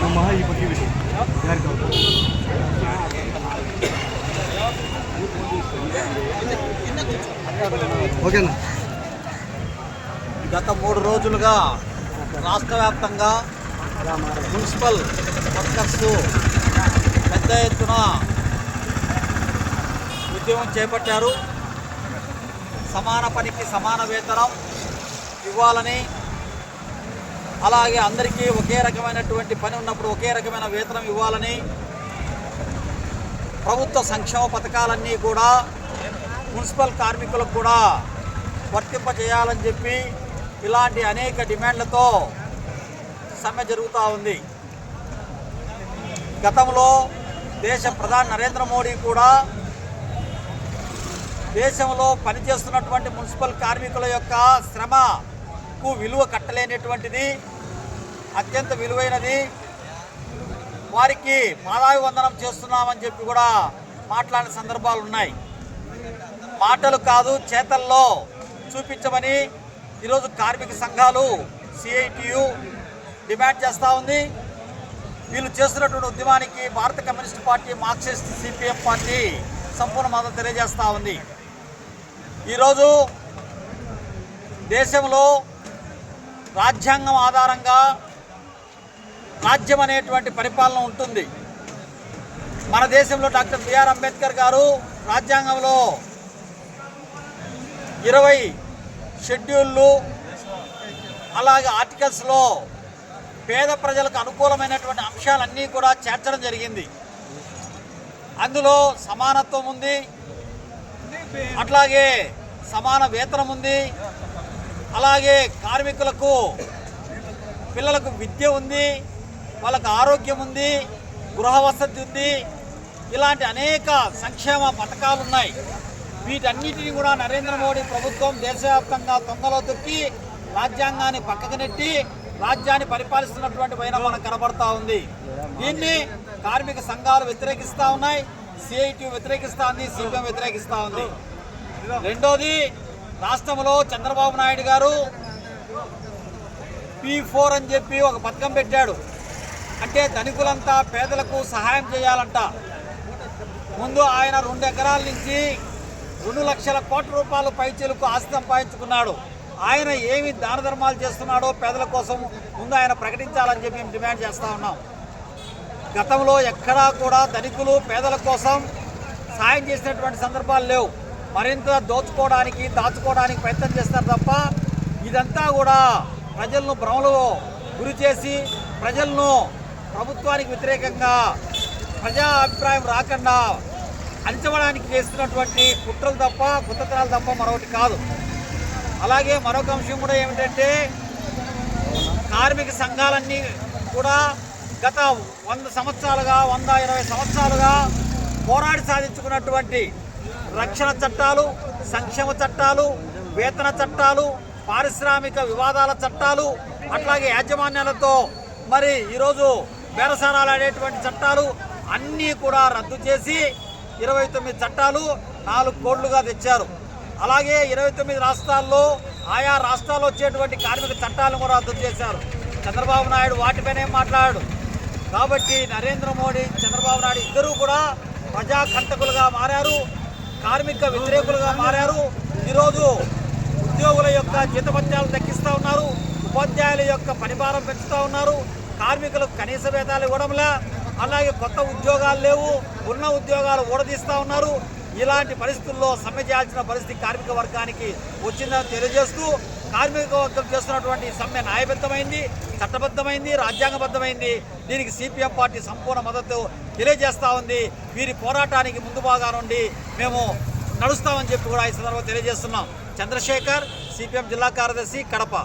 नमः ఈ పట్టి ఓకేనా. గత 3 రోజులుగా రాష్ట్ర వ్యాప్తంగా మున్సిపల్ వర్కర్స్ పెద్ద ఎత్తున ఉద్యమం చేపట్టారు. సమాన పనికి సమాన వేతనం ఇవ్వాలని, అలాగే అందరికీ ఒకే రకమైనటువంటి పని ఉన్నప్పుడు ఒకే రకమైన వేతనం ఇవ్వాలని, ప్రభుత్వ సంక్షేమ పథకాలన్నీ కూడా మున్సిపల్ కార్మికులకు కూడా వర్తింపజేయాలని చెప్పి ఇలాంటి అనేక డిమాండ్లతో సమ్మె జరుగుతూ ఉంది. గతంలో దేశ ప్రధాని నరేంద్ర మోడీ కూడా దేశంలో పనిచేస్తున్నటువంటి మున్సిపల్ కార్మికుల యొక్క శ్రమకు విలువ కట్టలేనటువంటిది, అత్యంత విలువైనది, వారికి పాదాభివందనం చేస్తున్నామని చెప్పి కూడా మాట్లాడిన సందర్భాలు ఉన్నాయి. మాటలు కాదు చేతల్లో చూపించమని ఈరోజు కార్మిక సంఘాలు సిఐటియు డిమాండ్ చేస్తూ ఉంది. వీళ్ళు చేస్తున్నటువంటి ఉద్యమానికి భారత communist party, Marxist, CPM party సంపూర్ణ మద్దతు తెలియజేస్తూ ఉంది. ఈరోజు దేశంలో రాజ్యాంగం ఆధారంగా రాజ్యం అనేటువంటి పరిపాలన ఉంటుంది. మన దేశంలో డాక్టర్ బిఆర్ అంబేద్కర్ గారు రాజ్యాంగంలో 20 షెడ్యూళ్ళు అలాగే ఆర్టికల్స్లో పేద ప్రజలకు అనుకూలమైనటువంటి అంశాలన్నీ కూడా చేర్చడం జరిగింది. అందులో సమానత్వం ఉంది, అట్లాగే సమాన వేతనం ఉంది, అలాగే కార్మికులకు పిల్లలకు విద్య ఉంది, వాళ్ళకు ఆరోగ్యం ఉంది, గృహ వసతి ఉంది, ఇలాంటి అనేక సంక్షేమ పథకాలు ఉన్నాయి. వీటన్నిటిని కూడా నరేంద్ర మోడీ ప్రభుత్వం దేశవ్యాప్తంగా తొంగలో తొక్కి రాజ్యాంగాన్ని పక్కకు నెట్టి రాజ్యాన్ని పరిపాలిస్తున్నటువంటి పైన మనకు కనబడతా ఉంది. దీన్ని కార్మిక సంఘాలు వ్యతిరేకిస్తూ ఉన్నాయి, సిఐటియు వ్యతిరేకిస్తూ ఉంది, సిపిఎం వ్యతిరేకిస్తూ ఉంది. రెండోది, రాష్ట్రంలో చంద్రబాబు నాయుడు గారు P4 అని చెప్పి ఒక పథకం పెట్టాడు. అంటే ధనికులంతా పేదలకు సహాయం చేయాలంట. ముందు ఆయన 2 ఎకరాల నుంచి 2 లక్షల కోట్ల రూపాయలు పైచీలకు ఆస్తి సంపాదించుకున్నాడు. ఆయన ఏమి దాన ధర్మాలు చేస్తున్నాడో పేదల కోసం ముందు ఆయన ప్రకటించాలని చెప్పి మేము డిమాండ్ చేస్తూ ఉన్నాం. గతంలో ఎక్కడా కూడా ధనికులు పేదల కోసం సాయం చేసినటువంటి సందర్భాలు లేవు. మరింత దోచుకోవడానికి, దాచుకోవడానికి ప్రయత్నం చేస్తారు తప్ప ఇదంతా కూడా ప్రజలను భ్రమలో గురి చేసి ప్రజలను ప్రభుత్వానికి వ్యతిరేకంగా ప్రజా అభిప్రాయం రాకుండా అంచమడానికి చేస్తున్నటువంటి కుట్రలు తప్ప, కుతంత్రాలు తప్ప మరొకటి కాదు. అలాగే మరొక అంశం కూడా ఏమిటంటే, కార్మిక సంఘాలన్నీ కూడా గత 100 సంవత్సరాలుగా 120 సంవత్సరాలుగా పోరాడి సాధించుకున్నటువంటి రక్షణ చట్టాలు, సంక్షేమ చట్టాలు, వేతన చట్టాలు, పారిశ్రామిక వివాదాల చట్టాలు, అట్లాగే యాజమాన్యాలతో మరి ఈరోజు బేరసారాలు ఆడేటువంటి చట్టాలు అన్నీ కూడా రద్దు చేసి 29 చట్టాలు 4 కోట్లుగా తెచ్చారు. అలాగే 29 రాష్ట్రాల్లో ఆయా రాష్ట్రాల్లో వచ్చేటువంటి కార్మిక చట్టాలను కూడా రద్దు చేశారు. చంద్రబాబు నాయుడు వాటిపైనే మాట్లాడాడు. కాబట్టి నరేంద్ర మోడీ, చంద్రబాబు నాయుడు ఇద్దరూ కూడా ప్రజాకంటకులుగా మారారు, కార్మిక వ్యతిరేకులుగా మారారు. ఈరోజు ఉద్యోగుల యొక్క జీతభత్యాలు తగ్గిస్తూ ఉన్నారు, ఉపాధ్యాయుల యొక్క పనిభారం పెంచుతూ ఉన్నారు, కార్మికులకు కనీస వేతనాలు ఇవ్వడంలా, అలాగే కొత్త ఉద్యోగాలు లేవు, ఉన్న ఉద్యోగాలు ఊడదీస్తూ ఉన్నారు. ఇలాంటి పరిస్థితుల్లో సమ్మె చేయాల్సిన పరిస్థితి కార్మిక వర్గానికి వచ్చిందని తెలియజేస్తూ, కార్మిక వర్గం చేస్తున్నటువంటి సమ్మె న్యాయబద్ధమైంది, చట్టబద్ధమైంది, రాజ్యాంగబద్ధమైంది. దీనికి సిపిఎం పార్టీ సంపూర్ణ మద్దతు తెలియజేస్తూ ఉంది. వీరి పోరాటానికి ముందు భాగా నుండి మేము నడుస్తామని చెప్పి కూడా ఈ సందర్భంగా తెలియజేస్తున్నాం. చంద్రశేఖర్, సిపిఎం జిల్లా కార్యదర్శి, కడప.